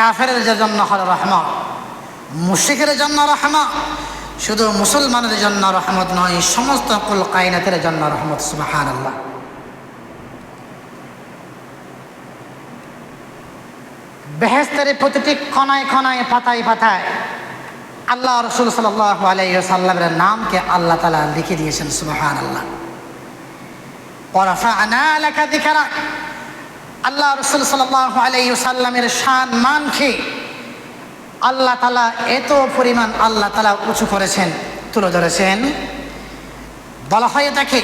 কাফেরদের জন্য হলো রহমত, মুশরিকের জন্য রহমত, শুধু মুসলমানের জন্য রহমত নয়, সমস্ত কুল কায়নাতের জন্য রহমত। সুবহানাল্লাহ। বেহেশতের প্রতিটি কণায় কণায় পাতায় পাতায় আল্লাহ রাসূল সাল্লাল্লাহু আলাইহি ওয়াসাল্লামের নামকে আল্লাহ তাআলা লিখে দিয়েছেন। সুবহানাল্লাহ। ওয়া রাফা'না লাকা যিকরাক, আল্লাহ রাসূল সাল্লাল্লাহু আলাইহি ওয়াসাল্লামের শান মানকে আল্লাহ তাআলা এত পরিমাণ আল্লাহ তাআলা উঁচু করেছেন, তুলে ধরেছেন। বলা হয় দেখে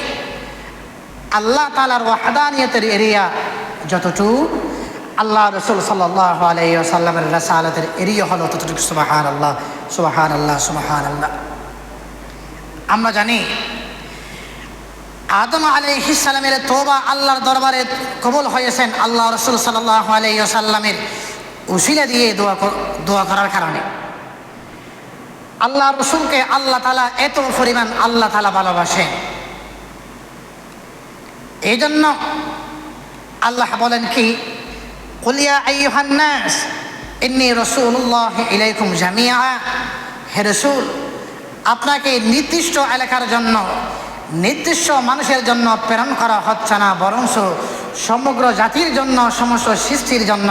আল্লাহ তাআলার ওয়াহদানিয়তের এরিয়া যতটুকু, আল্লাহ রাসূল সাল্লাল্লাহু আলাইহি ওয়াসাল্লামের রাসালাতের এরিয়া হলো ততটুকু। সুবহানাল্লাহ, সুবহানাল্লাহ, সুবহানাল্লাহ। আমরা জানি আদম আলাইহিস সালামের তওবা আল্লাহর দরবারে কবুল হয়েছেন আল্লাহ রাসূল সাল্লাল্লাহু আলাইহি ওয়াসাল্লামের উসিলা দিয়ে দোয়া করার কারণে। আল্লাহ রাসূলকে আল্লাহ তাআলা এত পরিমাণ আল্লাহ তাআলা ভালোবাসেন, এই জন্য আল্লাহ বলেন কি, কুল ইয়া আইয়ুহান নাস ইন্নী রাসূলুল্লাহি ইলাইকুম জামিআ, হে রাসূল আপনাকে নির্দিষ্ট এলাকার জন্য, নির্দিষ্ট মানুষের জন্য প্রেরণ করা হচ্ছে না, বরং সমগ্র জাতির জন্য, সমস্ত সৃষ্টির জন্য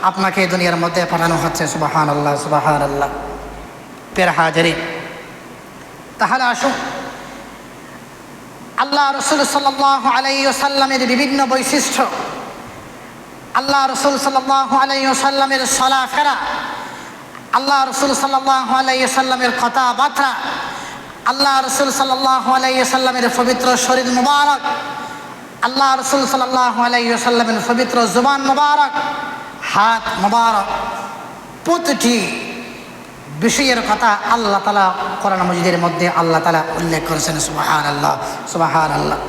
আপনাকে দুনিয়ার মধ্যে পাঠানো হচ্ছে। সুবহানাল্লাহ, সুবহানাল্লাহ। প্রিয় হাজিরিন, তাহলে আসুন আল্লাহ রাসূল সাল্লাল্লাহু আলাইহি ওয়াসাল্লামের বিভিন্ন বৈশিষ্ট্য, আল্লাহ রাসূল সাল্লাল্লাহু আলাইহি ওয়াসাল্লামের চলাফেরা, আল্লাহ রাসূল সাল্লাল্লাহু আলাইহি ওয়াসাল্লামের কথাবার্তা, আল্লাহ রাসূল সাল্লাল্লাহু আলাইহি ওয়াসাল্লামের পবিত্র শরীর মুবারক, আল্লাহ রাসূল সাল্লাল্লাহু আলাইহি ওয়াসাল্লামের পবিত্র জুবান মুবারক, হাত মুবারক, প্রতিটি বিষয়ের কথা আল্লাহ তাআলা কোরআন মাজিদের মধ্যে আল্লাহ তাআলা উল্লেখ করেছেন। সুবহানাল্লাহ, সুবহানাল্লাহ।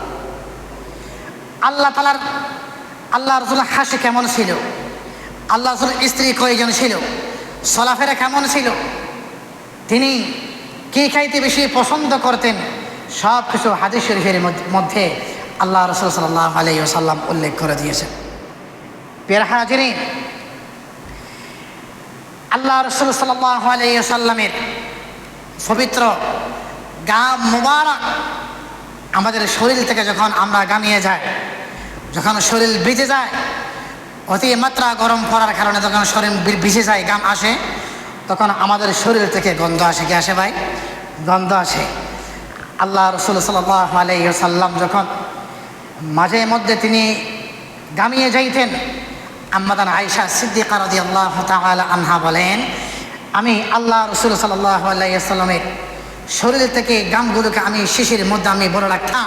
আল্লাহ রাসূলের হাসি কেমন ছিল, আল্লাহ রাসূলের স্ত্রী কয়জন ছিল, চলাফেরা কেমন ছিল, তিনি কি খাইতে বেশি পছন্দ করতেন, সব কিছু হাদিস শরীফের মধ্যে আল্লাহ রাসূল সাল্লাল্লাহু আলাইহি ওয়াসাল্লাম উল্লেখ করে দিয়েছেন। প্রিয় হাজিরিন, আল্লাহ রাসূল সাল্লাল্লাহু আলাইহি ওয়াসাল্লামের পবিত্র গাম মুবারক আমাদের শরীর থেকে যখন আমরা গামিয়ে যাই, যখন শরীর ভিজে যায়, অতি মাত্রা গরম পড়ার কারণে যখন শরীর ভিজে যায়, গাম আসে, তখন আমাদের শরীর থেকে গন্ধ আসে। কি আসে ভাই? গন্ধ আসে। আল্লাহ রাসূল সাল্লাল্লাহু আলাইহি ওয়াসাল্লাম যখন মাঝে মধ্যে তিনি গামিয়ে যাইতেন, আম্মাদান আয়েশা সিদ্দিকা রাদিয়াল্লাহু তাআলা আনহা বলেন, আমি আল্লাহ রাসূল সাল্লাল্লাহু আলাইহি ওয়াসাল্লামের শরীর থেকে গামগুলোকে আমি শিশির মধ্যে আমি বড় রাখতাম,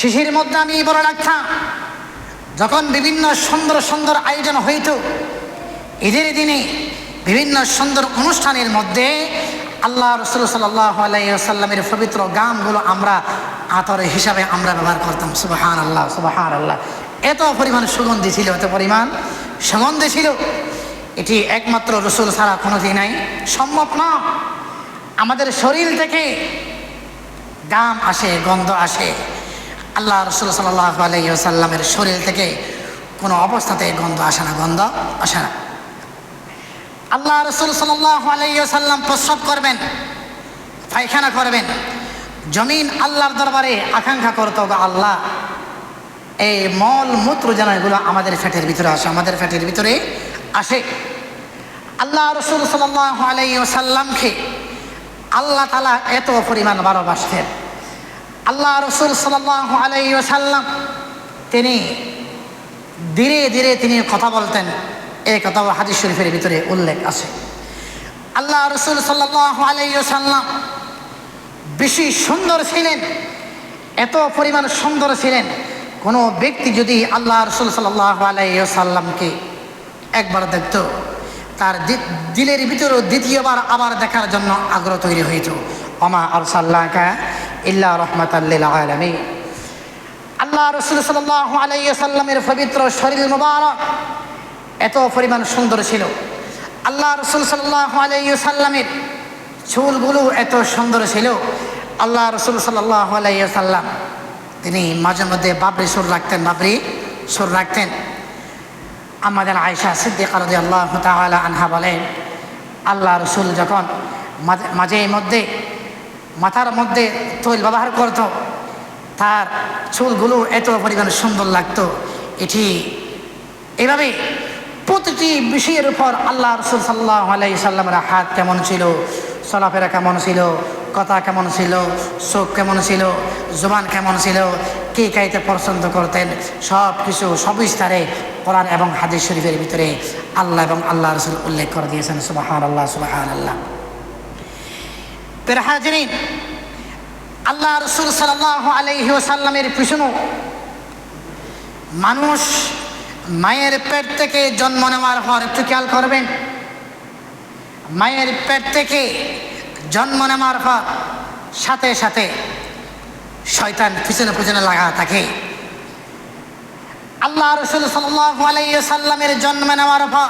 শিশির মধ্যে আমি বড় রাখতাম। যখন বিভিন্ন সুন্দর সুন্দর আয়োজন হইত, ঈদের দিনে বিভিন্ন সুন্দর অনুষ্ঠানের মধ্যে আল্লাহ রাসূল সাল্লাল্লাহু আলাইহি ওয়াসাল্লামের পবিত্র গামগুলো আমরা আতর হিসাবে আমরা ব্যবহার করতাম। সুবহানাল্লাহ, সুবহানাল্লাহ। এত পরিমাণ সুগন্ধি ছিল, এত পরিমাণ সুগন্ধি ছিল, এটি একমাত্র রাসূল ছাড়া কোনোদিন নাই, সম্ভব না। আমাদের শরীর থেকে গাম আসে, গন্ধ আসে, আল্লাহ রাসূল সাল্লাল্লাহু আলাইহি ওয়াসাল্লামের শরীর থেকে কোনো অবস্থাতে গন্ধ আসে না, গন্ধ আসে না। আল্লাহ রাসূল সাল্লাল্লাহু আলাইহি ওয়াসাল্লাম প্রস্রাব করবেন, পায়খানা করবেন, জমিন আল্লাহর দরবারে আকাঙ্ক্ষা করতো, আল্লাহ এই মল মূত্র যেন এগুলো আমাদের পেটের ভিতরে আসে, আমাদের পেটের ভিতরে আসে। আল্লাহ রাসূল সাল্লাল্লাহু আলাইহি ওয়াসাল্লামকে আল্লাহ তাআলা এত পরিমাণ ভালোবাসতেন। আল্লাহ রাসূল সাল্লাল্লাহু আলাইহি ওয়াসাল্লাম তিনি ধীরে ধীরে তিনি কথা বলতেন, এই কথাও হাদিস শরীফের ভিতরে উল্লেখ আছে। আল্লাহ রাসূল সাল্লাল্লাহু আলাইহি ওয়াসাল্লাম বেশি সুন্দর ছিলেন, এত পরিমাণ সুন্দর ছিলেন, কোনো ব্যক্তি যদি আল্লাহ রাসূল সাল্লাল্লাহু আলাইহি ওয়াসাল্লামকে একবার দেখত, তার দিলের ভিতরে দ্বিতীয়বার আবার দেখার জন্য আগ্রহ তৈরি হইত। ওমা আরসালনাকা ইল্লা রাহমাতাল লিল আলামিন। আল্লাহ রাসূল সাল্লাল্লাহু আলাইহি ওয়াসাল্লামের পবিত্র শরীর মুবারক এত পরিমাণ সুন্দর ছিল। আল্লাহ রাসূল সাল্লাল্লাহু আলাইহি ওয়াসাল্লামের চুলগুলো এত সুন্দর ছিল। আল্লাহ রাসূল সাল্লাল্লাহু আলাইহি ওয়াসাল্লাম তিনি মাঝে মধ্যে বাবরি সুর রাখতেন, বাবরি সুর রাখতেন। আমাদের আয়েশা সিদ্দিকা রাদিয়াল্লাহু তাআলা আনহা বলেন, আল্লাহ রসুল যখন মাঝে মধ্যে মাথার মধ্যে তৈল ব্যবহার করত, তার চুলগুলো এত পরিমাণ সুন্দর লাগতো। এটি এভাবে প্রতিটি বিষয়ের উপর আল্লাহ রসুল সাল্লাল্লাহু আলাইহি সাল্লামের হাত কেমন ছিল, চলাফেরা কেমন ছিল, কথা কেমন ছিল, চোখ কেমন ছিল, জবান কেমন ছিল, কে খাইতে পছন্দ করতেন, সব কিছু সবিস্তারে কোরআন এবং হাদিস শরীফের ভিতরে আল্লাহ এবং আল্লাহ রসুল উল্লেখ করে দিয়েছেন। সুবহানাল্লাহ, সুবহানাল্লাহ। প্রিয় হাজিরিন, আল্লাহ রসুল সাল্লাল্লাহু আলাইহি ওয়াসাল্লামের পিছনে মানুষ মায়ের পেট থেকে জন্ম নেওয়ার পর, একটু খেয়াল করবেন, মায়ের পেট থেকে জন্ম নেওয়ার পর সাথে সাথে শয়তান পিছনে পিছনে লাগা থাকে। আল্লাহ রসুল সাল্লাল্লাহু আলাইহি ওয়াসাল্লামের জন্ম নেওয়ার পর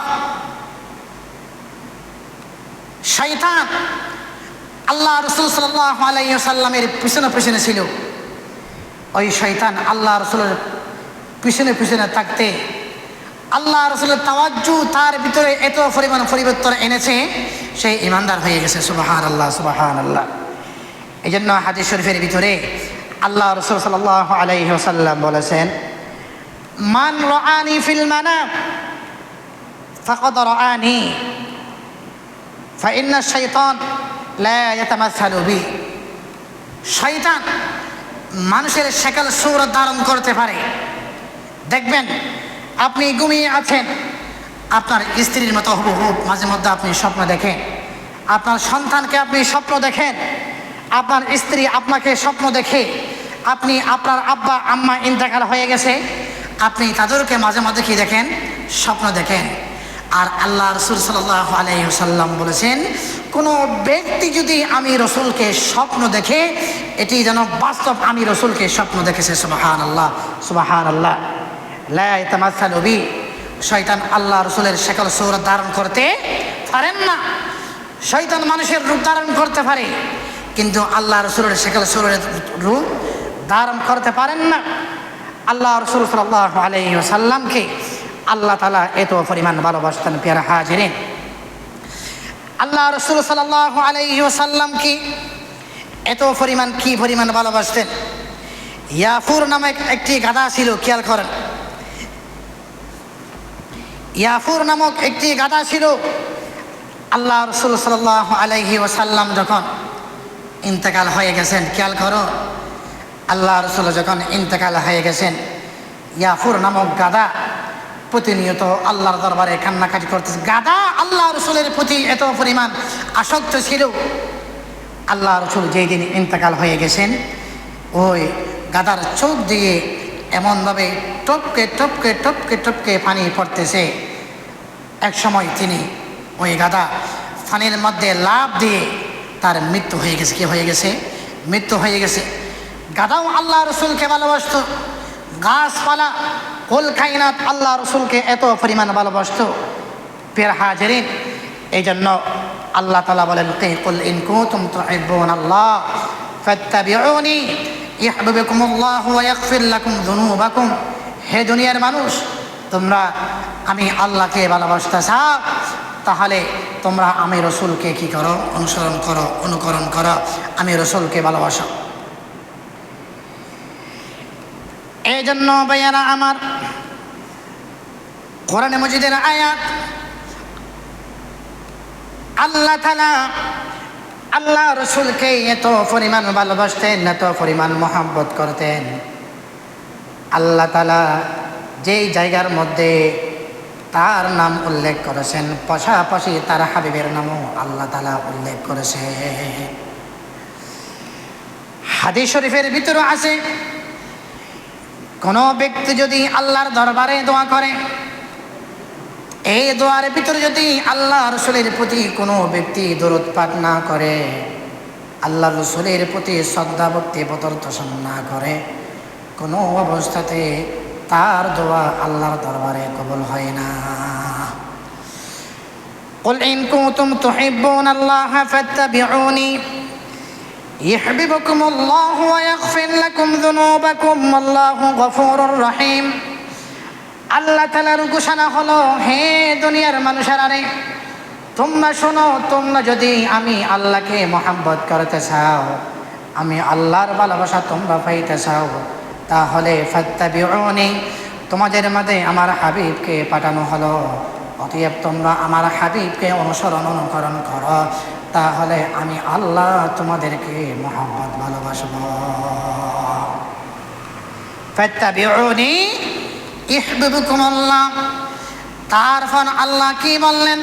শয়তান আল্লাহ রসুল সাল্লাল্লাহু আলাইহি ওয়াসাল্লামের পিছনে পিছনে ছিল। ওই শয়তান আল্লাহ রসুলের পিছনে পিছনে থাকতে আল্লাহ রসুলের তাওয়াজ্জু তার ভিতরে এত পরিমাণ পরিবর্তন এনেছে, সেই ইমানদার হয়ে গেছে। সুবহানাল্লাহ, সুবহানাল্লাহ। এই জন্য হাদিস শরীফের ভিতরে আল্লাহ রসুল সাল্লাল্লাহু আলাইহি ওয়াসাল্লাম বলেছেন, মান রাআনি ফিল মানাম ফাকাদ রাআনি ফাইন্না শাইতান লা ইয়াতামাসসালু বি। শয়তান মানুষের শাকল সূরত ধারণ করতে পারে। দেখবেন, আপনি ঘুমিয়ে আছেন, আপনার স্ত্রীর মতো হুবহু মাঝে মধ্যে আপনি স্বপ্ন দেখেন, আপনার সন্তানকে আপনি স্বপ্ন দেখেন, আপনার স্ত্রী আপনাকে স্বপ্ন দেখে, আপনি আপনার আব্বা আম্মা ইন্তেকাল হয়ে গেছে, আপনি তাদেরকে মাঝে মধ্যে কি দেখেন, স্বপ্ন দেখেন। আর আল্লাহ রসুল সাল্লাল্লাহু আলাইহি ওয়াসাল্লাম বলেছেন, কোনো ব্যক্তি যদি আমি রসুলকে স্বপ্ন দেখে, এটি যেন বাস্তব আমি রসুলকে স্বপ্ন দেখেছে। সুবহানাল্লাহ, সুবহানাল্লাহ। লা ইয়াতামাসসালু বি। শয়তান আল্লাহ রসুলের শাকল সূরত ধারণ করতে পারেন না। শয়তান মানুষের রূপ ধারণ করতে পারে, কিন্তু আল্লাহ রসুলের শাকল সূরত রূপ ধারণ করতে পারেন না। আল্লাহ রসুল সাল্লাল্লাহু আলাইহি ওয়াসাল্লামকে আল্লাহ তাআলা এত পরিমাণ ভালোবাসতেন। প্রিয় হাজিরিন, আল্লাহ রসুল সাল্লাল্লাহু আলাইহি ওয়াসাল্লামকে এত পরিমাণ কি পরিমাণ ভালোবাসতেন। ইয়াফুর নামক একটি গাধা ছিল, খেয়াল করেন, ইয়াফুর নামক একটি গাধা ছিল। আল্লাহ রসুল সাল্লাল্লাহু আলাইহি ওয়াসাল্লাম যখন ইন্তেকাল হয়ে গেছেন, খেয়াল করো, আল্লাহ রসুল যখন ইন্তেকাল হয়ে গেছেন, ইয়াফুর নামক গাধা প্রতিনিয়ত আল্লাহর দরবারে কান্নাকাটি করতেছে। গাধা আল্লাহ রসুলের প্রতি এত পরিমাণ আসক্ত ছিল। আল্লাহ রসুল যেই দিন ইন্তেকাল হয়ে গেছেন, ওই গাধার চোখ দিয়ে এমনভাবে টপকে টপকে টপকে টপকে পানি পড়তেছে। এক সময় তিনি, ওই গাধা পানির মধ্যে লাফ দিয়ে তার মৃত্যু হয়ে গেছে। কি হয়ে গেছে? মৃত্যু হয়ে গেছে। গাধাও আল্লাহ রসুলকে ভালোবাসত, গাছপালা কুল কায়নাত আল্লাহ রসুলকে এত পরিমাণ ভালোবাসত। প্রিয় হাজিরিন, এই জন্য আল্লাহ তাআলা বলেন, কুল ইন কুনতুম তুহিব্বুনাল্লাহ ফাত্তাবিউনি ইউহিব্বুকুমুল্লাহু ওয়া ইয়াগফির লাকুম যুনুবাকুম। হে দুনিয়ার মানুষ, তোমরা আমি আল্লাহকে ভালোবাসতে চাও, তাহলে তোমরা আমি রসুলকে কি করো? অনুসরণ করো, অনুকরণ করো, আমি রসুলকে ভালোবাসো। এই জন্য ভাইয়ারা আমার, কোরআনে মজিদের আয়াত আল্লাহ তাআলা আল্লাহ রসুলকে এত পরিমাণ ভালোবাসতেন, এত পরিমাণ মহব্বত করতেন। আল্লাহ তাআলা যেই জায়গার মধ্যে তার নাম উল্লেখ করেছেন, পাশাপাশি তার হাবিবের নামও আল্লাহ তাআলা উল্লেখ করেছে। হাদিস শরীফের ভিতরে আছে, কোনো ব্যক্তি যদি আল্লাহর দরবারে দোয়া করে, এই দোয়ার ভিতরে যদি আল্লাহ রসুলের প্রতি কোনো ব্যক্তি দরুদ পাঠ না করে, আল্লাহ রসুলের প্রতি শ্রদ্ধা ভক্তি প্রদর্শন না করে, কোনো অবস্থাতে তার দোয়া আল্লাহর দরবারে কবুল হয় না। কুল ইন কুনতুম তুহিব্বুনাল্লাহা ফাত্তাবিউনি ইউহিব্বুকুমুল্লাহু ওয়া ইয়াগফির লাকুম যুনুবাকুম আল্লাহু গফুরুর রহিম। আল্লাহ তাআলার ঘোষণা হলো, হে দুনিয়ার মানুষেরা রে, তোমরা শোনো, তোমরা যদি আমি আল্লাহকে মহব্বত করতে চাও, আমি আল্লাহর ভালোবাসা তোমরা পাইতে চাও, তাহলে ফাত্তাবিউনি, তোমাদের মাঝে আমার হাবিবকে পাঠানো হলো, অতএব তোমরা আমার হাবিবকে অনুকরণ করো, তাহলে আমি আল্লাহ তোমাদেরকে মহব্বত ভালোবাসব। ফাত্তাবিউনি ইহবিবুকুমুল্লাহ। তারপর আল্লাহ কি বললেন?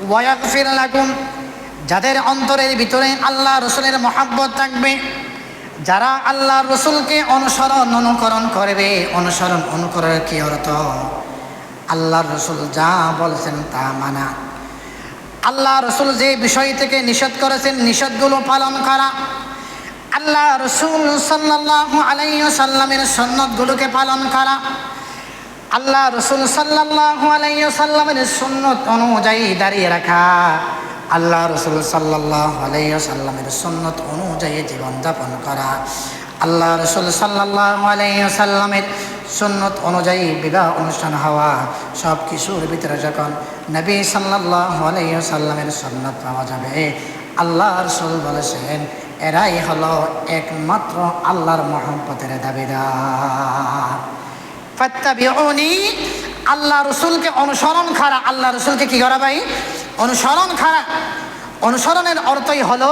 ওয়াগফির লাকুম, যাদের অন্তরের ভিতরে আল্লাহ রসুলের মহব্বত থাকবে, যারা আল্লাহ রসুলকে অনুকরণ করবে। অনুকরণের কি অর্থ? আল্লাহ রসুল যা বলছেন তা মানা, আল্লাহ রসুল যে বিষয় থেকে নিষেধ করেছেন নিষেধগুলো পালন করা, আল্লাহ রসুল সাল্লাল্লাহু আলাইহি ওয়াসাল্লামের সুন্নতগুলোকে পালন করা, আল্লাহ রসুল সাল্লাল্লাহু আলাইহি ওয়াসাল্লামের সুন্নত অনুযায়ী দাঁড়িয়ে রাখা, আল্লাহ রসুল সাল্লাল্লাহু আলাইহি ওয়াসাল্লামের সুন্নত অনুযায়ী জীবনযাপন করা, আল্লাহ রসুল সাল্লাল্লাহু আলাইহি ওয়াসাল্লামের সুন্নত অনুযায়ী বিবাহ অনুষ্ঠান হওয়া, সব কিছুর ভিতরে যখন নবী সাল্লাল্লাহু আলাইহি ওয়াসাল্লামের সুন্নত পাওয়া যাবে, আল্লাহ রসুল বলেছেন এরাই হলো একমাত্র আল্লাহর মহব্বতের দাবিদার। ফাত্তাবিউনি, আল্লাহ রসুলকে অনুসরণ করা। আল্লাহ রসুলকে কি করা ভাই? অনুসরণ করা। অনুসরণের অর্থই হলো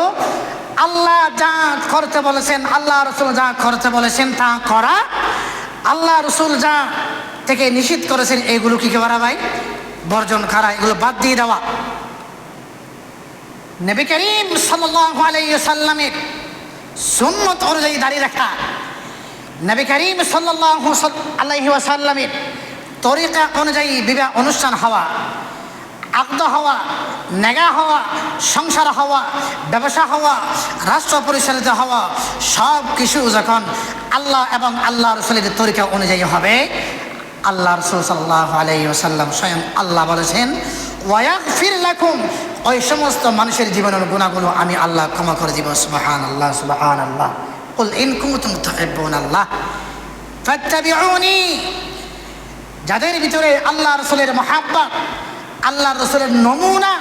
আল্লাহ যা করতে বলেছেন, আল্লাহ রসুল যা করতে বলেছেন তা করা, আল্লাহ রসুল যা থেকে নিষিদ্ধ করেছেন এগুলো কি করা ভাই? বর্জন করা, এগুলো বাদ দিয়ে দেওয়া। নবী করিম সাল্লাল্লাহু আলাইহি ওয়াসাল্লামের সুন্নত অনুযায়ী দাঁড়িয়ে রাখা, নবী করিম সাল্লাল্লাহু আলাইহি ওয়াসাল্লামের তরিকা অনুযায়ী বিবাহ অনুষ্ঠান হওয়া, আকদ হওয়া, নেগা হওয়া, সংসার হওয়া, ব্যবসা হওয়া, রাষ্ট্র পরিচালিত হওয়া, সব কিছু যখন আল্লাহ এবং আল্লাহ রসুলের তরিকা অনুযায়ী হবে, আল্লাহ রসুল সাল্লাল্লাহু আলাইহি ওয়াসাল্লাম স্বয়ং আল্লাহ বলেছেন ওয়াগফির লাকুম, ওই সমস্ত মানুষের জীবনের গুনাহগুলো আমি আল্লাহ ক্ষমা করে দিব। সুবহানাল্লাহ, সুবহানাল্লাহ। কুল ইন কুনতুম তুহিব্বুনাল্লাহ ফাত্তাবিউনি, যাদের ভিতরে আল্লাহ রসুলের মহব্বত, আল্লাহ রসুলের নমুনা,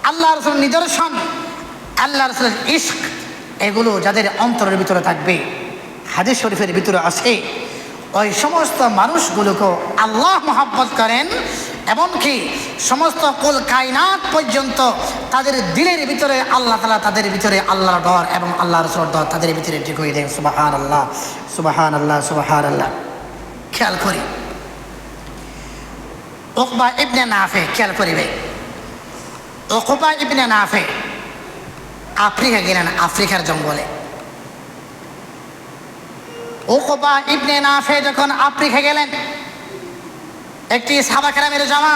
আল্লাহ রসুলের নিদর্শন, আল্লাহ রসুলের ইশক, এগুলো যাদের অন্তরের ভিতরে থাকবে, হাদিস শরীফের ভিতরে আছে, ওই সমস্ত মানুষগুলোকে আল্লাহ মহব্বত করেন, এমনকি সমস্ত কুল কায়নাত পর্যন্ত তাদের দিলের ভিতরে আল্লাহ তাআলা তাদের ভিতরে আল্লাহর ডর এবং আল্লাহ রসুলের ডর তাদের ভিতরে ঢুকিয়ে দেন। সুবহানাল্লাহ, সুবহানাল্লাহ, সুবহানাল্লাহ। খেয়াল করি উকবা ইবনে নাফে, খেয়াল করিবে, উকবা ইবনে নাফে আফ্রিকা গেলেন, আফ্রিকার জঙ্গলে। উকবা ইবনে নাফে যখন আফ্রিকা গেলেন, একটি সাহাবা কেরামের জামা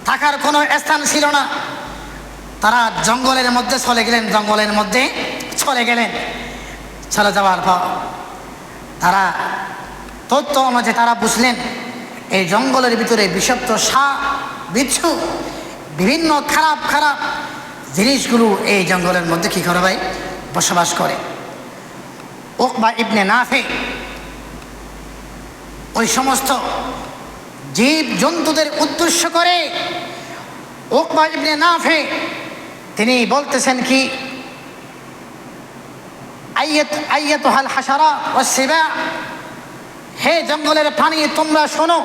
থাকার কোনো স্থান ছিল না, তারা জঙ্গলের মধ্যে চলে গেলেন, জঙ্গলের মধ্যে চলে গেলেন। চলে যাওয়ার পর তারা তথ্য অনুযায়ী তারা বুঝলেন এই জঙ্গলের ভিতরে বিষাক্ত সাপ, বিচ্ছু, বিভিন্ন খারাপ খারাপ জিনিসগুলো এই জঙ্গলের মধ্যে কি করে ভাই? বসবাস করে। উকবা ইবনে নাফে ওই সমস্ত জীব জন্তুদের উদ্দেশ্য করে উকবা ইবনে নাফে তিনি বলতেছেন কি, আইয়াতুহাল হাশারা ওয়াস সিবা, হে জঙ্গলের প্রাণী তোমরা শোনো,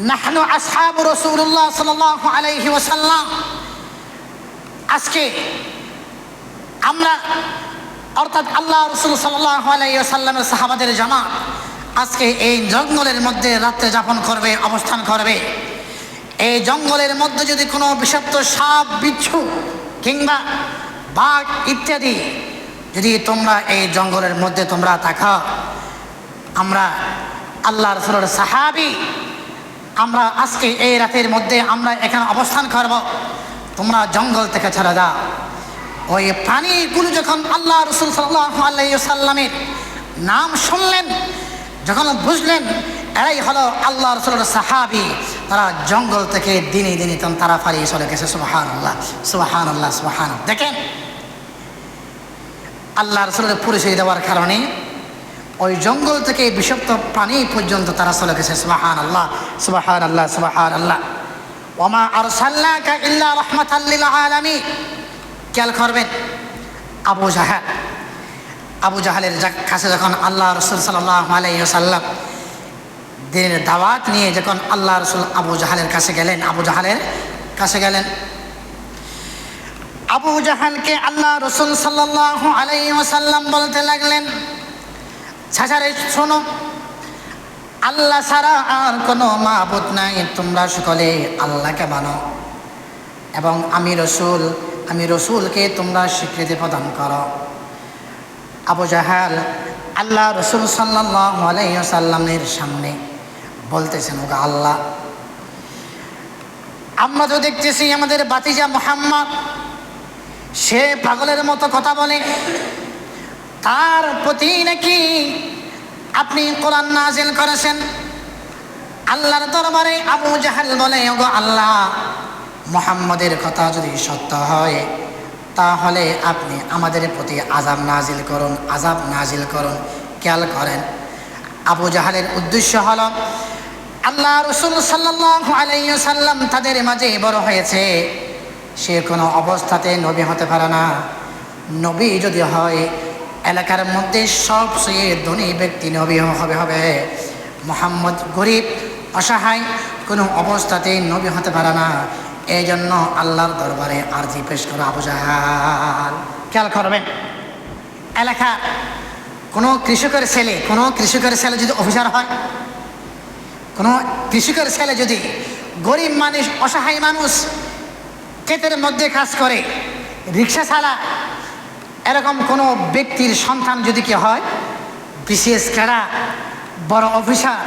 নাহনু আসহাবু রাসূলুল্লাহ সাল্লাল্লাহু আলাইহি ওয়াসাল্লাম, আজকে আমরা অর্থাৎ আল্লাহ রসুল সাল্লাল্লাহু আলাইহি ওয়াসাল্লামের সাহাবাদের জামাত আজকে এই জঙ্গলের মধ্যে রাত্রে যাপন করবে, অবস্থান করবে। এই জঙ্গলের মধ্যে যদি কোনো বিষাক্ত সাপ, বিচ্ছু কিংবা বাঘ ইত্যাদি যদি তোমরা এই জঙ্গলের মধ্যে তোমরা থাকো, আমরা আল্লাহ রসুলের সাহাবী, আমরা আজকে এই রাতের মধ্যে আমরা এখানে অবস্থান করব, তোমরা জঙ্গল থেকে ছেড়ে দাও। ওই প্রাণীগুলো যখন আল্লাহ রসুল সাল্লাল্লাহু আলাইহি ওয়াসাল্লামের নাম শুনলেন, যখন বুঝলেন এরাই হলো আল্লাহ রসুলের সাহাবী, তারা জঙ্গল থেকে দিনে দিনে তারা পালিয়ে চলে গেছে। সুবহানাল্লাহ, সুবহানাল্লাহ, সুবহানাল্লাহ। দেখেন আল্লাহ রসুলের পরিচয় দেওয়ার কারণে ওই জঙ্গল থেকে বিষাক্ত প্রাণী পর্যন্ত তারা চলে গেছে। সুবহানাল্লাহ, সুবহানাল্লাহ, সুবহানাল্লাহ। ওমা আরসালনাকা ইল্লা রাহমাতাল লিল আলামিন। খেয়াল করবেন, আবু জাহালের কাছে যখন আল্লাহ রাসূল সাল্লাল্লাহু আলাইহি ওয়াসাল্লাম দিনের দাওয়াত নিয়ে যখন আল্লাহ রাসূল আবু জাহালের কাছে গেলেন, আবু জাহালকে আল্লাহ রাসূল সাল্লাল্লাহু আলাইহি ওয়াসাল্লাম বলতে লাগলেন, ছাছারে শোনো, আল্লাহ ছাড়া আর কোনো মাবুদ নাই, তোমরা সকলে আল্লাহকে মানো এবং আমি রসুলকে তোমরা স্বীকৃতি প্রদান করো। আবু জাহাল আল্লাহ রসুল সাল্লাল্লাহু আলাইহি ওয়াসাল্লামের সামনে বলতেছেন, ওগো আল্লাহ, আমরা তো দেখতেছি আমাদের বাতিজা মুহাম্মদ সে পাগলের মতো কথা বলে, তার প্রতি নাকি আপনি কোরআন নাজিল করেছেন। আল্লাহর দরবারে আবু জাহাল বলে, ওগো আল্লাহ, মুহাম্মদের কথা যদি সত্য হয় তাহলে আপনি আমাদের প্রতি আযাব নাজিল করুন। খেয়াল করেন, আবু জাহালের উদ্দেশ্য হলো আল্লাহ রাসূল সাল্লাল্লাহু আলাইহি ওয়াসাল্লাম তাদের মাঝে বড় হয়েছে, সে কোনো অবস্থাতে নবী হতে পারে না। নবী যদি হয় এলাকার মধ্যে সবচেয়ে ধনী ব্যক্তি নবী হবে। মুহাম্মদ গরিব অসহায়, কোনো অবস্থাতেই নবী হতে পারে না। এই জন্য আল্লাহর দরবারে আরজি পেশ করো আবু জাহাল। খেয়াল করবেন, এলাকা কোনো কৃষকের ছেলে যদি অফিসার হয়, কোনো কৃষকের ছেলে যদি গরিব মানুষ, অসহায় মানুষ, ক্ষেতের মধ্যে কাজ করে, রিক্সা চালায়, এরকম কোনো ব্যক্তির সন্তান যদি কি হয় বিসিএস ক্যাডা, বড় অফিসার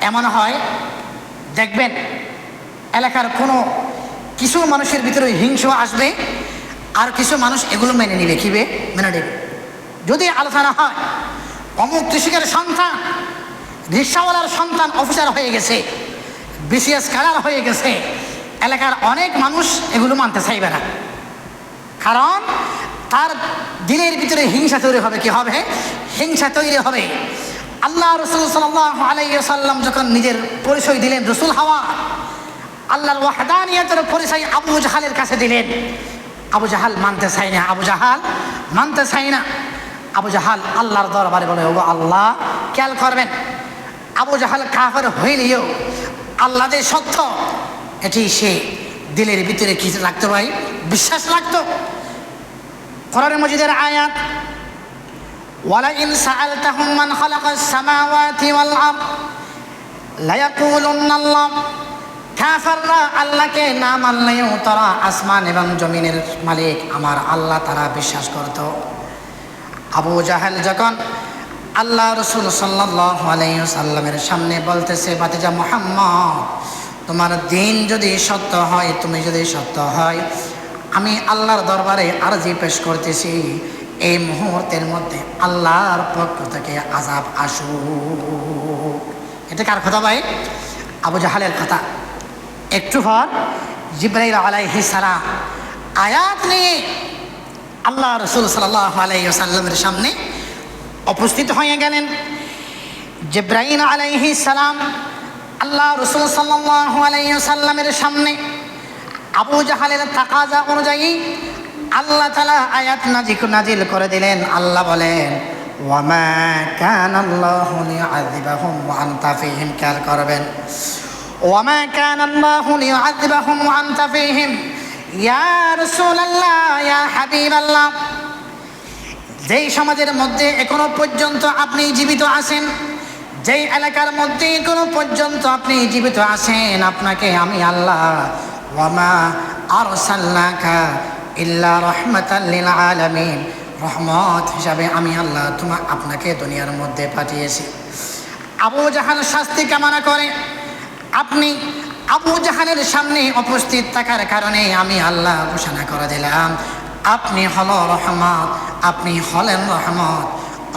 এমন হয়, দেখবেন এলাকার কোনো কিছু মানুষের ভিতরে হিংসা আসবে, আর কিছু মানুষ এগুলো মেনে নেবে। মেনে নেবে। যদি আলোচনা হয় অমুক কৃষকের সন্তান, রিক্সাওয়ালার সন্তান অফিসার হয়ে গেছে, বিসিএস ক্যাডার হয়ে গেছে, এলাকার অনেক মানুষ এগুলো মানতে চাইবে না, কারণ তার দিলের ভিতরে হিংসা তৈরি হবে। আল্লাহ রাসূল সাল্লাল্লাহু আলাইহি ওয়াসাল্লাম যখন নিজের পরিচয় দিলেন রাসূল হওয়া, আল্লাহর ওয়াহদানিয়তের পরিচয় আবু জাহালের কাছে দিলেন, আবু জাহাল মানতে চায় না। আবু জাহাল আল্লাহর দরবারে বলে, ওগো আল্লাহ, খেয়াল করবেন, আবু জাহাল কাফের হইলেও আল্লাহ যে সত্য এটি সে দিলের ভিতরে কি রাখতে ভাই, বিশ্বাস রাখতো। কোরআন মাজিদের আয়াত, ওয়ালা ইন সাআলতাহুম মান খালাকাস সামাওয়াতি ওয়াল আরদ লায়াকুলুন্না আল্লাহ। কাফেররা আল্লাহকে না মানলেও তারা আসমান এবং জমিনের মালিক আমার আল্লাহ তারা বিশ্বাস করত। আবু জাহেল যখন আল্লাহ রাসূল সাল্লাল্লাহু আলাইহি ওয়াসাল্লামের সামনে বলতেছে, ভাতিজা মুহাম্মদ, তোমার দিন যদি সত্য হয়, তুমি যদি সত্য হয়, আমি আল্লাহর দরবারে আরজি পেশ করতেছি, এই মুহূর্তের মধ্যে আল্লাহর পক্ষ থেকে আযাব আসুক। এটা কার কথা ভাই? আবু জাহালের কথা। একটু পর জিবরাইল আলাইহিস সালাম আয়াত নিয়ে আল্লাহ রাসূল সাল্লাল্লাহু আলাইহি ওয়াসাল্লামের সামনে উপস্থিত হয়ে গেলেন। জিবরাইল আলাইহিস সালাম আল্লাহ রাসূল সাল্লাল্লাহু আলাইহি ওয়াসাল্লামের সামনে আবু জাহালের তাকাজা অনুযায়ী আল্লাহ তাআলা আয়াত নাজিল করে দিলেন। আল্লাহ বলেন, ওয়ামা কানাল্লাহু লিউআযিবাহুম ওয়া আনতা ফীহিম। খেয়াল করবেন, ওয়ামা কানাল্লাহু লিউআযিবাহুম ওয়া আনতা ফীহিম ইয়া রাসূলুল্লাহ, ইয়া হাবিবাল্লাহ। যেই সমাজের মধ্যে এখনো পর্যন্ত আপনি জীবিত আছেন, যেই এলাকার মধ্যে এখনো পর্যন্ত আপনি জীবিত আছেন, আপনাকে আমি আল্লাহ ওয়ামা আরসালনাকা ইল্লা রাহমাতাল লিল আলামিন, রহমত হিসাবে আমি আল্লাহ আপনাকে দুনিয়ার মধ্যে পাঠিয়েছি। আবু জাহাল শাস্তি কামনা করে, আপনি আবু জাহালের সামনে উপস্থিত থাকার কারণে আমি আল্লাহ ঘোষণা করে দিলাম, আপনি হলেন রহমত।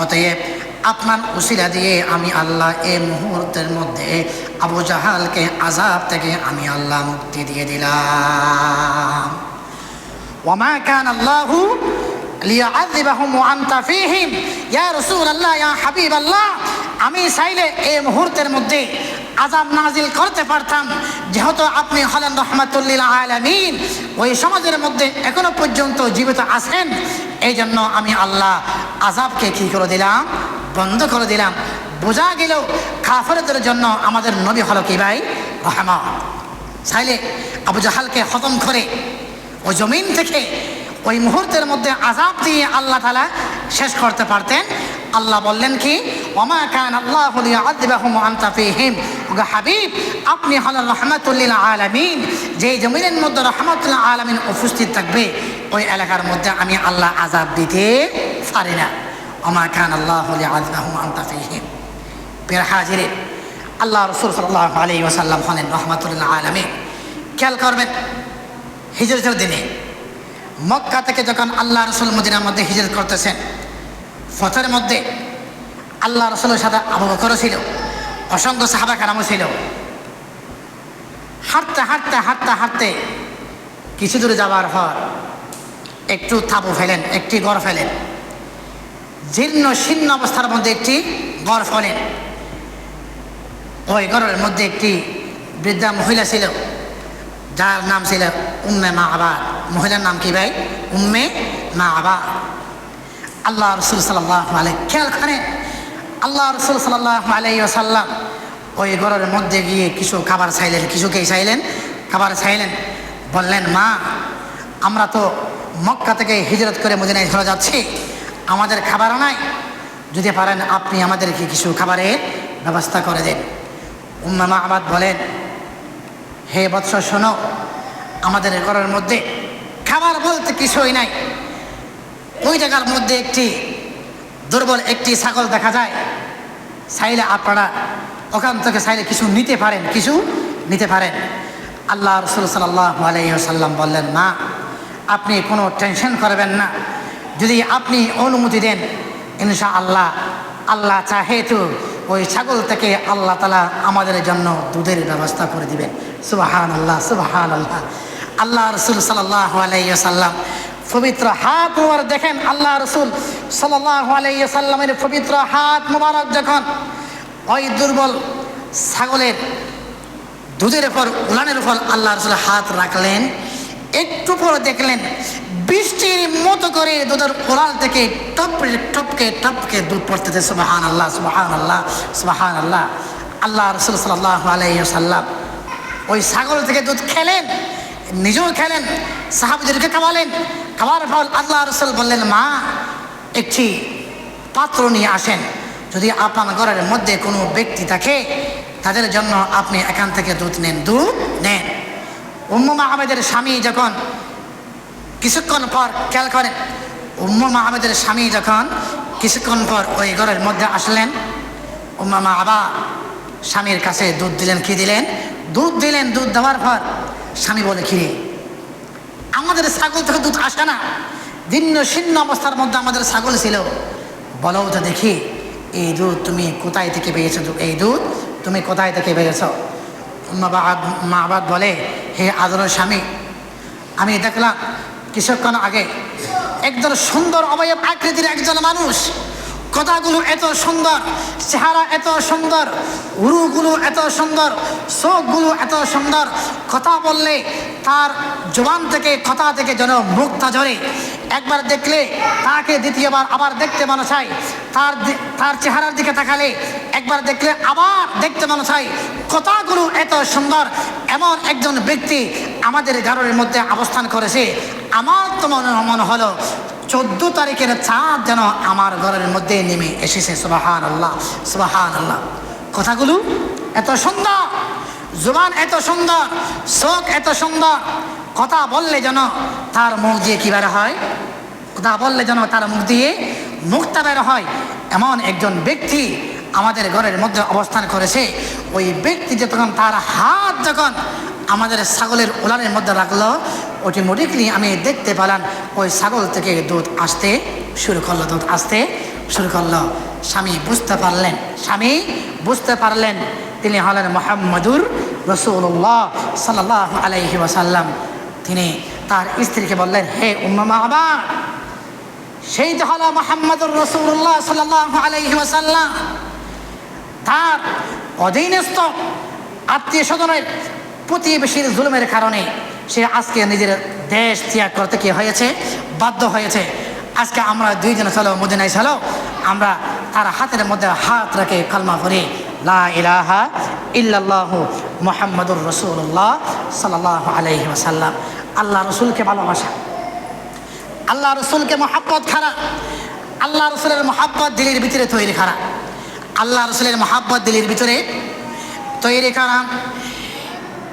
অতএব আপনার উসিলা দিয়ে আমি আল্লাহ এই মুহূর্তের মধ্যে আবু জাহালকে আযাব থেকে আমি আল্লাহ মুক্তি দিয়ে দিলাম। ওয়ামা কানাল্লাহু লিয়াযিবাহুম ওয়া আনতা ফীহিম ইয়া রাসূলুল্লাহ ইয়া হাবিবাল্লাহ, আমি চাইলে এই মুহূর্তের মধ্যে আযাব নাজিল করতে পারতাম, যেহেতু আপনি হলেন রাহমাতুল লিল আলামিন, ওই সমাজের মধ্যে এখনো পর্যন্ত জীবিত আছেন, এই জন্য আমি আল্লাহ আযাবকে কি করে দিলাম, বন্ধ করে দিলাম। বোঝা গেল কাফেরদের জন্য আমাদের নবী হলো কি ভাই, রহমত। চাইলে আবু জাহালকে খতম করে ওই জমিন থেকে ওই মুহূর্তের মধ্যে আযাব দিয়ে আল্লাহ তাআলা শেষ করতে পারতেন। আল্লাহ বললেন কি, ওমা কান আল্লাহু লিয়াযিবাহুম ওয়া আনতা ফীহিম, ওগো হাবিব আপনি হলেন রাহমাতুল লিল আলামিন, যে জমিনের মধ্যে রাহমাতুল আলামিন উপস্থিত থাকবে ওই এলাকার মধ্যে আমি আল্লাহ আযাব দিতে পারি না। ওমা কান আল্লাহু লিয়াযিবাহুম ওয়া আনতা ফীহিম। প্রিয় হাজিরিন, আল্লাহ রাসূল সাল্লাল্লাহু আলাইহি ওয়াসাল্লাম হলেন রাহমাতুল লিল আলামিন। খেয়াল করবেন, হিজরতের দিনে মক্কা থেকে যখন আল্লাহ রাসূল মদিনার মধ্যে হিজরত করতেছেন, পথের মধ্যে আল্লাহ রাসূলের সাথে আবু বকর ছিল, অসংখ্য সাহাবা কেরামও ছিল। হাঁটতে হাঁটতে হাঁটতে হাঁটতে কিছু দূরে যাওয়ার পর একটু তাঁবু ফেলেন, একটি ঘর ফেলেন, জীর্ণ শীর্ণ অবস্থার মধ্যে একটি ঘর ফেলেন। ওই ঘরের মধ্যে একটি বৃদ্ধা মহিলা ছিল, যার নাম ছিল উম্মে মা'বাদ। মহিলার নাম কি ভাই, উম্মে মা'বাদ। আল্লাহ রাসূল সাল্লাল্লাহু আলাইহি, খেয়াল করেন, আল্লাহ রাসূল সাল্লাল্লাহু আলাইহি ওয়াসাল্লাম ওই ঘরের মধ্যে গিয়ে কিছু খাবার চাইলেন। কিছুকেই চাইলেন, খাবার চাইলেন। বললেন, মা আমরা তো মক্কা থেকে হিজরত করে মদিনায় চলে যাচ্ছি, আমাদের খাবার নাই, যদি পারেন আপনি আমাদেরকে কিছু খাবারের ব্যবস্থা করে দেন। উম্মে মা'বাদ বলেন, হে বৎস শোনো, আমাদের ঘরের মধ্যে খাবার বলতে কিছুই নাই। ওই জায়গার মধ্যে একটি দুর্বল একটি ছাগল দেখা যায়, চাইলে আপনারা ওখান থেকে চাইলে কিছু নিতে পারেন, কিছু নিতে পারেন। আল্লাহ রাসূল সাল্লাল্লাহু আলাইহি ওয়াসাল্লাম বললেন, না আপনি কোনো টেনশন করবেন না, যদি আপনি অনুমতি দেন ইনশাআল্লাহ আল্লাহ চাহে তো ওই ছাগল থেকে আল্লাহ তাআলা আমাদের জন্য দুধের ব্যবস্থা করে দিবেন। সুবহানাল্লাহ, সুবহানাল্লাহ। আল্লাহ রাসূল সাল্লাল্লাহু আলাইহি ওয়াসাল্লাম পবিত্র হাত মুবারক দেখেন, আল্লাহ রাসূল সাল্লাল্লাহু আলাইহি ওয়াসাল্লামের পবিত্র হাত মুবারক যখন ওই দুর্বল ছাগলের দুধের উপর, উলানের উপর আল্লাহ রাসূল হাত রাখলেন, একটু পরে দেখলেন বৃষ্টির মতো করে দুধের উলান থেকে টপকে টপকে টপকে দুধ পড়তেছে। সুবহানাল্লাহ, সুবহানাল্লাহ, সুবহানাল্লাহ। আল্লাহ রাসূল সাল্লাল্লাহু আলাইহি ওয়াসাল্লাম ওই ছাগল থেকে দুধ খেলেন, নিজেও খেলেন, সাহাবীদেরকে খাওয়ালেন। খাওয়ার পর আল্লাহ রাসূল বললেন, মা একটি পাত্র নিয়ে আসেন, যদি আপনার ঘরের মধ্যে কোনো ব্যক্তি থাকে তাদের জন্য আপনি এখান থেকে দুধ নেন, দুধ নেন। উম্মে মা'বাদের স্বামী যখন কিছুক্ষণ পর, খেয়াল করেন, উম্মে মা'বাদের স্বামী যখন কিছুক্ষণ পর ওই ঘরের মধ্যে আসলেন, উম্মে মা'বাদ স্বামীর কাছে দুধ দিলেন। কি দিলেন? দুধ দিলেন। দুধ দেওয়ার পর স্বামী বলে, কিরে আমাদের ছাগল থেকে দুধ আসে না, জীর্ণ শীর্ণ অবস্থার মধ্যে আমাদের ছাগল ছিল, বলো তো দেখি এই দুধ তুমি কোথায় থেকে পেয়েছো, এই দুধ তুমি কোথায় থেকে পেয়েছো? মা'বাদ বলে, হে আদরের স্বামী, আমি দেখলাম কিছুক্ষণ আগে একজন সুন্দর অবয়ব আকৃতির একজন মানুষ, কথাগুলো এত সুন্দর, চেহারা এত সুন্দর, উরুগুলো এত সুন্দর, চোখগুলো এত সুন্দর, কথা বললে তার জবান থেকে, কথা থেকে যেন মুক্তা ঝরে। একবার দেখলে তাকে দ্বিতীয়বার আবার দেখতে মনে চায়, তার চেহারার দিকে তাকালে একবার দেখলে আবার দেখতে মনে চায়। কথাগুলো এত সুন্দর, এমন একজন ব্যক্তি আমাদের ঘরের মধ্যে অবস্থান করেছে। আমার তো মনে হলো 14 তারিখের চাঁদ যেন আমার ঘরের মধ্যে নেমে এসেছে। সুবহানাল্লাহ, সুবহানাল্লাহ। কথাগুলো এত সুন্দর, জবান এত সুন্দর, চোখ এত সুন্দর, কথা বললে যেন তার মুখ দিয়ে কি বের হয়, কথা বললে যেন তার মুখ দিয়ে মুক্তা বের হয়, এমন একজন ব্যক্তি আমাদের ঘরের মধ্যে অবস্থান করেছে। ওই ব্যক্তি যখন তার হাত যখন আমাদের ছাগলের উলানের মধ্যে রাখলো, অটোমেটিকলি আমি দেখতে পেলাম ওই ছাগল থেকে দুধ আসতে শুরু করলো, দুধ আসতে শুরু করলো। স্বামী বুঝতে পারলেন তিনি হলেন মুহাম্মদুর রাসূলুল্লাহ সাল্লাল্লাহু আলাইহি ওয়াসাল্লাম। তিনি তার স্ত্রীকে বললেন, হে উম্মে মা'বাদ, সেই যে হলো মুহাম্মদুর রাসূলুল্লাহ সাল্লাল্লাহু আলাইহি ওয়াসাল্লাম। তার অধীনস্থ আত্মীয় স্বজনের প্রতিবেশীর জুলুমের কারণে সে আজকে নিজের দেশ ত্যাগ করতে কি হয়েছে, বাধ্য হয়েছে। আজকে আমরা দুইজন চলো মদিনায় চলো, আমরা তার হাতের মধ্যে হাত রেখে কালমা পড়ি লা ইলাহা ইল্লাল্লাহু মুহাম্মাদুর রাসূলুল্লাহ সাল্লাল্লাহু আলাইহি ওয়াসাল্লাম। আল্লাহ রসুলকে ভালোবাসা, আল্লাহ রসুলকে মহাব্বত খারা, আল্লাহ রসুলের মহাব্বত দিলের ভিতরে তৈরি করা, আল্লাহ রসুলের মহাব্বত দিলের ভিতরে তৈরি করা।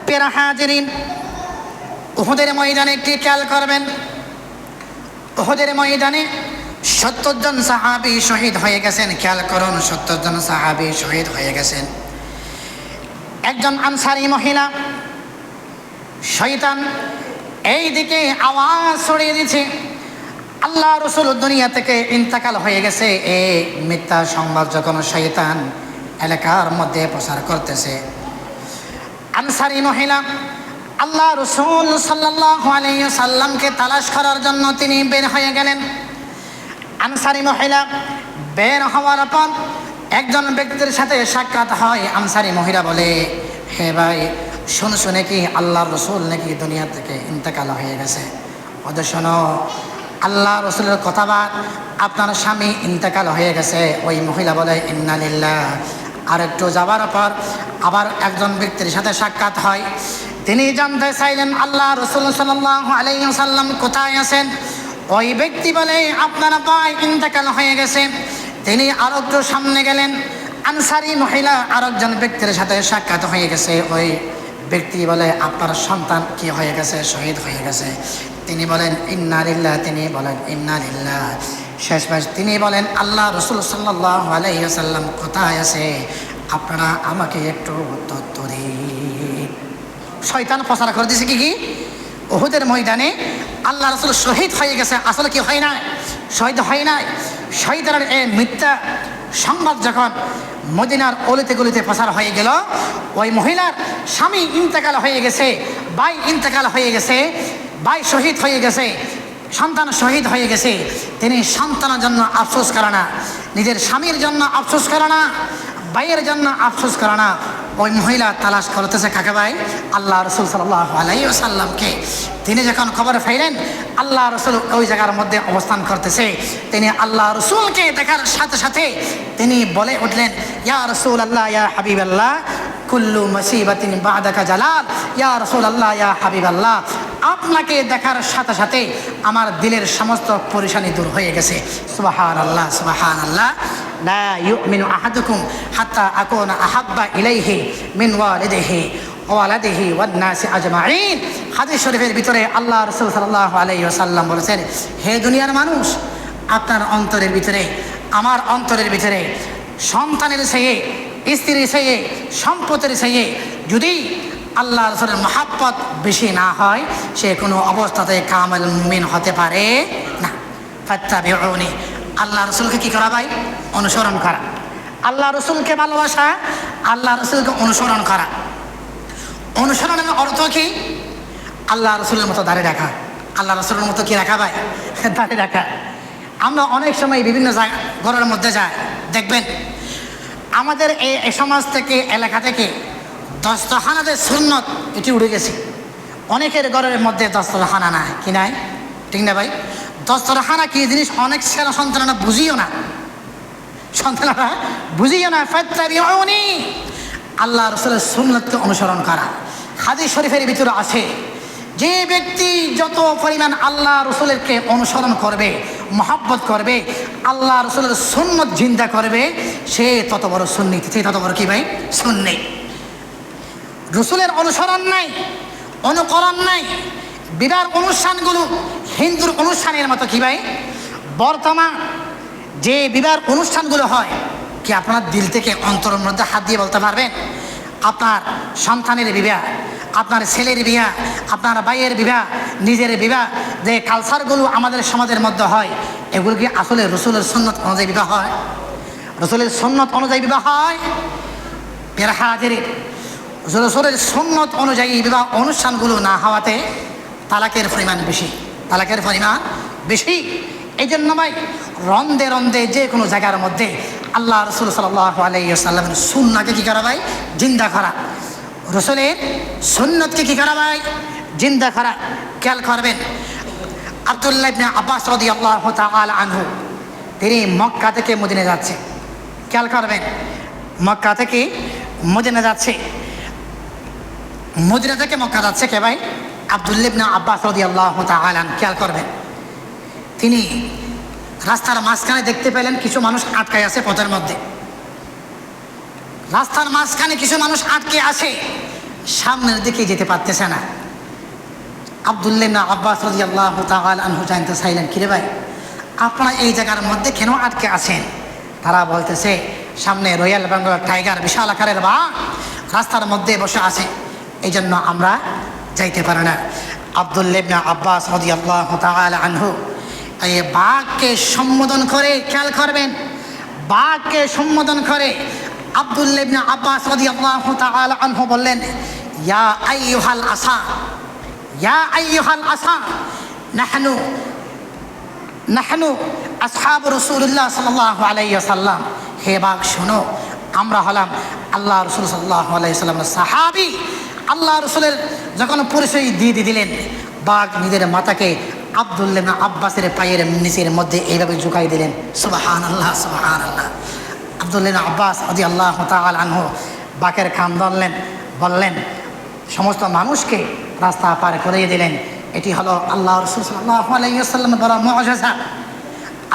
প্রিয় হাজিরিন, উহুদের ময়দানে একটি খেয়াল করবেন, উহুদের ময়দানে ৭০ জন সাহাবী শহীদ হয়ে গেছেন। খেয়াল করুন, ৭০ জন সাহাবী শহীদ হয়ে গেছেন। একজন আনসারী মহিলা শয়তান এই দিকে আওয়াজ ছড়িয়ে দিচ্ছে, আল্লাহ রসুল দুনিয়া থেকে ইন্তেকাল হয়ে গেছে। এই মিথ্যা সংবাদ যখন শয়তান এলাকার মধ্যে প্রচার করতেছে, আনসারী মহিলা আল্লাহ রসুল সাল্লাল্লাহু আলাইহি ওয়াসাল্লামকে তালাশ করার জন্য তিনি বের হয়ে গেলেন। আনসারী মহিলা বের হওয়ার পর একজন ব্যক্তির সাথে সাক্ষাৎ হয়। আনসারী মহিলা বলে, হে ভাই, শুনে কি আল্লাহ রসুল নাকি দুনিয়া থেকে ইন্তেকাল হয়ে গেছে? ওদের শোনো, আল্লাহ রসুলের কথাবাদ, আপনার স্বামী ইন্তেকাল হয়ে গেছে। ওই মহিলা বলে, ইন্না লিল্লাহ। আর একটু যাবার পর আবার একজন ব্যক্তির সাথে সাক্ষাৎ হয়। তিনি জানতে চাইলেন আল্লাহ রসুল সাল্লাল্লাহু আলাইহি ওয়াসাল্লাম কোথায় আছেন? ওই ব্যক্তি বলে, আপনার ভাই ইন্তেকাল হয়ে গেছে। তিনি আরো একটু সামনে গেলেন, আনসারী মহিলা আরেকজন ব্যক্তির সাথে সাক্ষাৎ হয়ে গেছে। ওই ব্যক্তি বলে, আপনার সন্তান কি হয়ে গেছে? শহীদ হয়ে গেছে। তিনি বলেন ইন্না লিল্লাহ, তিনি বলেন ইন্না লিল্লাহ। শেষমেশ তিনি বলেন, আল্লাহ রসুল সাল্লাল্লাহু আলাইহি ওয়াসাল্লাম কোথায় আছে? আপনারা আমাকে একটু তথ্য দিন। শয়তান প্রচার করে দিয়েছে কি উহুদের ময়দানে আল্লাহ রসুল শহীদ হয়ে গেছে। আসলে কি হয় নাই? শহীদ হয় নাই। শহীদের এই মিথ্যা সংবাদ যখন মদিনার অলিতে গলিতে প্রচার হয়ে গেল, ওই মহিলার স্বামী ইন্তেকাল হয়ে গেছে, ভাই ইন্তেকাল হয়ে গেছে, ভাই শহীদ হয়ে গেছে, সন্তান শহীদ হয়ে গেছে। তিনি সন্তানের জন্য আফসোস করে না, নিজের স্বামীর জন্য আফসোস করে না, ভাইয়ের জন্য আফসোস করে না। ওই মহিলা তালাশ করতেছে কাকে? ভাই আল্লাহ রসুল সাল্লাল্লাহু আলাইহি ওয়াসাল্লামকে। তিনি যখন খবর পাইলেন আল্লাহ রসুল ওই জায়গার মধ্যে অবস্থান করতেছে, তিনি আল্লাহ রসুলকে দেখার সাথে সাথে তিনি বলে উঠলেন, ইয়া রাসূল আল্লাহ, ইয়া হাবিব আল্লাহ, কুল্লু মুসিবাতিন বাদাকা জালাল। ইয়া রাসূল আল্লাহ, ইয়া হাবিব আল্লাহ, আপনাকে দেখার সাথে সাথে আমার দিলের সমস্ত পরেশানি দূর হয়ে গেছে। সুবহানাল্লাহ, সুবহানাল্লাহ। লা ইউমিনু আহাদুকুম হাত্তা আকুনা আহাব্বা ইলাইহি মিন ওয়ালিদিহি ওয়া ওয়ালাদিহি ওয়ান নাসি আজমাইন। হাদিস শরীফের ভিতরে আল্লাহ রাসূল সাল্লাল্লাহু আলাইহি ওয়াসাল্লাম বলেছেন, হে দুনিয়ার মানুষ, আপনার অন্তরের ভিতরে, আমার অন্তরের ভিতরে সন্তানের চেয়ে, স্ত্রীর চেয়ে, সম্পদের চেয়ে যদি আল্লাহ রাসূলের মহাব্বত বেশি না হয়, সে কোনো অবস্থাতে কামেল মুমিন হতে পারে না। ফাত্তাবিউনি, আল্লাহ রসুলকে কি করা ভাই? অনুসরণ করা। আল্লাহ রসুলকে ভালোবাসা, আল্লাহ রসুলকে অনুসরণ করা। অনুসরণের অর্থ কি? আল্লাহ রসুলের মতো দাঁড়িয়ে রাখা। আল্লাহ রসুলের মতো কি রাখা ভাই? দাঁড়িয়ে রাখা। আমরা অনেক সময় বিভিন্ন জায়গা ঘরের মধ্যে যাই, দেখবেন আমাদের এই সমাজ থেকে, এলাকা থেকে দস্তরখানাতে সুন্নত এটি উঠে গেছে। অনেকের ঘরের মধ্যে দস্তরখানা নাই, কি নাই? ঠিক না ভাই? দস্তরখানা কি জিনিস অনেক ছেলে সন্তানরা বুঝিও না, সন্তানরা বুঝিও না। ফাত্তাবিউনি, আল্লাহ রসুলের সুন্নতকে অনুসরণ করা। হাদিস শরীফের ভিতরে আছে, যে ব্যক্তি যত পরিমাণ আল্লাহ রসুলেরকে অনুসরণ করবে, মহব্বত করবে, আল্লাহ রসুলের সুন্নত জিন্দা করবে, সে তত বড় সুন্নি, সে তত বড় কি ভাই? সুন্নি। রসুলের অনুসরণ নাই, অনুকরণ নাই। বিবাহ অনুষ্ঠানগুলো হিন্দুর অনুষ্ঠানের মতো কি ভাই? বর্তমান যে বিবাহ অনুষ্ঠানগুলো হয়, কি আপনার দিল থেকে অন্তরের মধ্যে হাত দিয়ে বলতে পারবেন আপনার সন্তানের বিবাহ, আপনার ছেলের বিবাহ, আপনার ভাইয়ের বিবাহ, নিজের বিবাহ, যে কালচারগুলো আমাদের সমাজের মধ্যে হয়, এগুলো কি আসলে রসুলের সুন্নত অনুযায়ী বিবাহ হয়? রসুলের সুন্নত অনুযায়ী বিবাহ হয়? প্রিয় হাজিরিন, রসুলের সুন্নত অনুযায়ী বিবাহ অনুষ্ঠানগুলো না হওয়াতে তালাকের পরিমাণ বেশি, তালাকের পরিমাণ বেশি। এই জন্য ভাই রন্দে রন্দে যে কোনো জায়গার মধ্যে আল্লাহ রসুল সাল্লাল্লাহু আলাইহি ওয়াসাল্লামের সুন্নাহকে কী করা ভাই? জিন্দা করা। রসুলের সুন্নতকে কী করা ভাই? জিন্দা করা। খেয়াল করবেন, আব্দুল্লাহ ইবনে আব্বাস রাদিয়াল্লাহু তাআলা আনহু তিনি মক্কা থেকে মদিনা যাচ্ছে। খেয়াল করবেন, মক্কা থেকে মদিনা যাচ্ছে। মদিনা থেকে মক্কা যাচ্ছে কে ভাই? আব্দুল্লাহ ইবনে আব্বাস রাদিয়াল্লাহু তাআলা আনহু। খেয়াল করবেন, তিনি রাস্তার মাঝখানে দেখতে পেলেন কিছু মানুষ আটকায় আছে পথের মধ্যে। রাস্তার মাঝখানে কিছু মানুষ আটকে আছে, সামনের দিকে যেতে পারতেছে না। আব্দুল্লাহ ইবনে আব্বাস রাদিয়াল্লাহু তাআলা আনহু জানতে চাইলেন, কিরে ভাই আপনারা এই জায়গার মধ্যে কেন আটকে আছেন? তারা বলতেছে, সামনে রয়্যাল বেঙ্গল টাইগার বিশাল আকারের বাঘ রাস্তার মধ্যে বসে আছে, এই জন্য আমরা যাইতে পারি না। আব্দুল্লাহ ইবনে আব্বাস রাদিয়াল্লাহু তাআলা আনহু এই বাঘকে সম্বোধন করে, খেয়াল করবেন, বাঘকে সম্বোধন করে আব্দুল্লাহ ইবনে আব্বাস রাদিয়াল্লাহু তাআলা আনহু বললেন, ইয়া আইয়ুহাল আসা, ইয়া আইয়ুহাল আসা, নাহনু আসহাবু রাসূলুল্লাহ সাল্লাল্লাহু আলাইহি ওয়াসাল্লাম। হে বাঘ শোনো, আমরা হলাম আল্লাহ রসুল সাল্লাল্লাহু আলাইহি ওয়াসাল্লামের সাহাবী। আল্লাহ রসুলের যখন পরিচয় দিয়ে দিলেন, বাঘ নিজের মাথাকে আব্দুল্লাহ ইবনে আব্বাসের পায়ের নিচের মধ্যে এইভাবে ঝুঁকাই দিলেন। সুবহানাল্লাহ, সুবহানাল্লাহ। আব্দুল্লাহ ইবনে আব্বাস রাদিয়াল্লাহু তাআলা আনহু বাঘের কান ধরলেন, বললেন, সমস্ত মানুষকে রাস্তা পার করিয়ে দিলেন। এটি হলো আল্লাহ রসুল সাল্লাল্লাহু আলাইহি ওয়াসাল্লামের বড় মুআজিজা।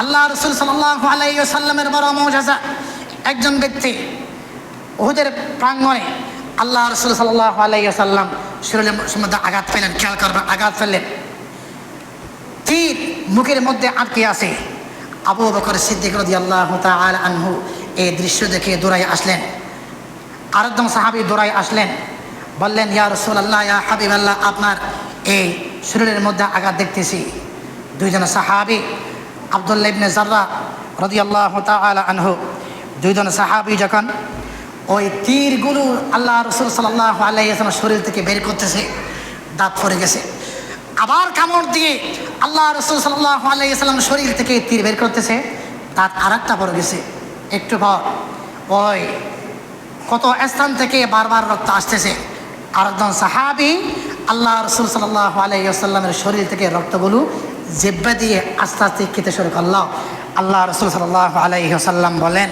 আল্লাহ রসুল সাল্লাল্লাহু আলাইহি ওয়াসাল্লামের বড় মুআজিজা। একজন ব্যক্তি উহুদের প্রাঙ্গণে আল্লাহ রসুল সাল্লাল্লাহু আলাইহি ওয়াসাল্লাম শরীরের মধ্যে আঘাত পেলেন। খেয়াল করবেন, আঘাত ফেললেন, তীর মুখের মধ্যে আটকে আছে। আবু বকর সিদ্দিক রাদিয়াল্লাহু তাআলা আনহু এই দৃশ্য দেখে দৌড়াই আসলেন। আরেকজন সাহাবী দৌড়াই আসলেন, বললেন, ইয়া রাসূলুল্লাহ, ইয়া হাবিবাল্লাহ, আপনার এই শরীরের মধ্যে আঘাত দেখতেছি। দুইজন সাহাবী আব্দুল্লাহ ইবনে জাররা রাদিয়াল্লাহু তাআলা আনহু, দুইজন সাহাবী যখন ওই তীরগুলো আল্লাহ রসুল সাল্লাল্লাহু আলাইহি ওয়াসাল্লাম শরীর থেকে বের করতেছে, দাঁত পড়ে গেছে। আবার কামড় দিয়ে আল্লাহ রসুল সাল্লাল্লাহু আলাইহি ওয়াসাল্লাম শরীর থেকে তীর বের করতেছে, দাঁত আরেকটা পড়ে গেছে। একটু পর ওই কত স্থান থেকে বারবার রক্ত আসতেছে। আরেকজন সাহাবী আল্লাহ রসুল সাল্লাল্লাহু আলাইহি ওয়াসাল্লামের শরীর থেকে রক্তগুলো জিহ্বা দিয়ে আস্তে আস্তে খেতে শুরু করলো। আল্লাহ রসুল সাল্লাল্লাহু আলাইহি ওয়াসাল্লাম বলেন,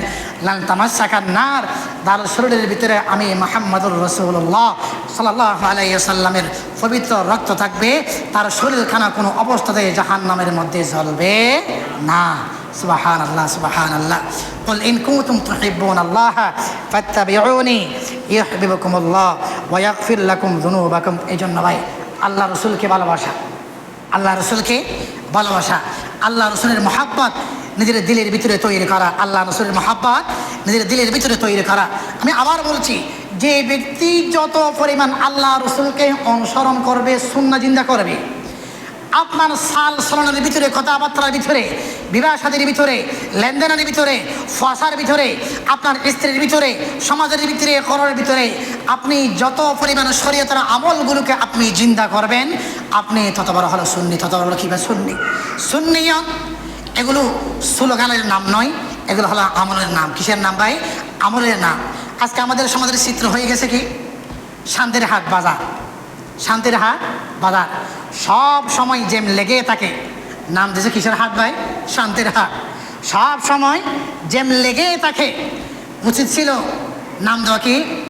লান তামাসসাকান নার, তার শরীরের ভিতরে আমি মুহাম্মাদুর রাসূলুল্লাহ সাল্লাল্লাহু আলাইহি ওয়াসাল্লামের পবিত্র রক্ত থাকবে, তার শরীরখানা কোনো অবস্থাতে জাহান্নামের মধ্যে জ্বলবে না। সুবহানাল্লাহ, সুবহানাল্লাহ। কুল ইন কুনতুম তুহিব্বুনাল্লাহ ফাত্তাবিউনি ইউহিব্বুকুমুল্লাহ ওয়া ইয়াগফির লাকুম যুনুবাকুম। এই জন্য ভাই আল্লাহ রসুলকে ভালোবাসা, আল্লাহ রসুলকে ভালোবাসা, আল্লাহ রসুলের মহাব্বত নিজের দিলের ভিতরে তৈরি করা, আল্লাহ রসুলের মহাব্বত নিজের দিলের ভিতরে তৈরি করা। আমি আবার বলছি, যে ব্যক্তি যত পরিমাণ আল্লাহ রসুলকে অনুসরণ করবে, সুন্নাহ জিন্দা করবে, আপনার সাল সলনের ভিতরে, কথাবার্তার ভিতরে, বিবাহ শাদীর ভিতরে, লেনদেনের ভিতরে, ফসার ভিতরে, আপনার স্ত্রীর ভিতরে, সমাজের ভিতরে, করার ভিতরে আপনি যত পরিমাণ শরীয়তের আমলগুলোকে আপনি জিন্দা করবেন, আপনি তত বড় হলো সুন্নি, তত বড় কী বা সুন্নি। সুন্নিয়ত এগুলো স্লোগানের নাম নয়, এগুলো হলো আমলের নাম। কিসের নাম ভাই? আমলের নাম। আজকে আমাদের সমাজের চিত্র হয়ে গেছে কি? শান্তির হাট বাজার, শান্তির হাট বাজার সব সময় জ্যাম লেগে থাকে। নাম দিয়েছে কিসের হাট ভাই? শান্তির হাট। সব সময় জ্যাম লেগে থাকে। উচিত ছিল নাম দেওয়া কি